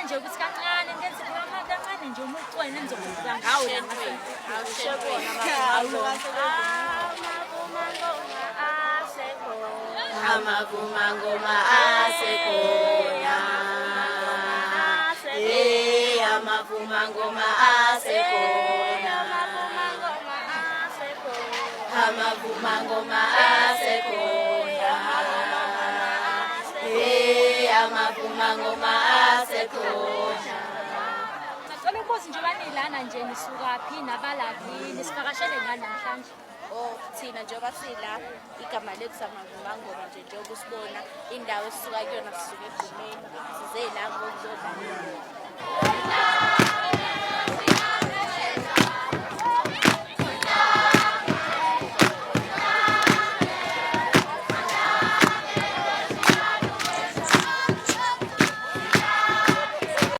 nje ukuthi kancane ngenze kancane nje umucweni engizokubuka ngawo la ngasemfini. Amavuma ngoma asekhona. Amavuma ngoma asekhona. Amavuma ngoma asekhona. Amavuma ngoma asekhona. Ngicela ukubuza nje banilana nje nisukaphi nabalaphi nisivakashele ngani namhlanje? Thina njengoba sila igama lethu Amavuma ngoma nje njengoba usibona indawo esisuka kuyona sisuka eGumeni size la ngokuzodlala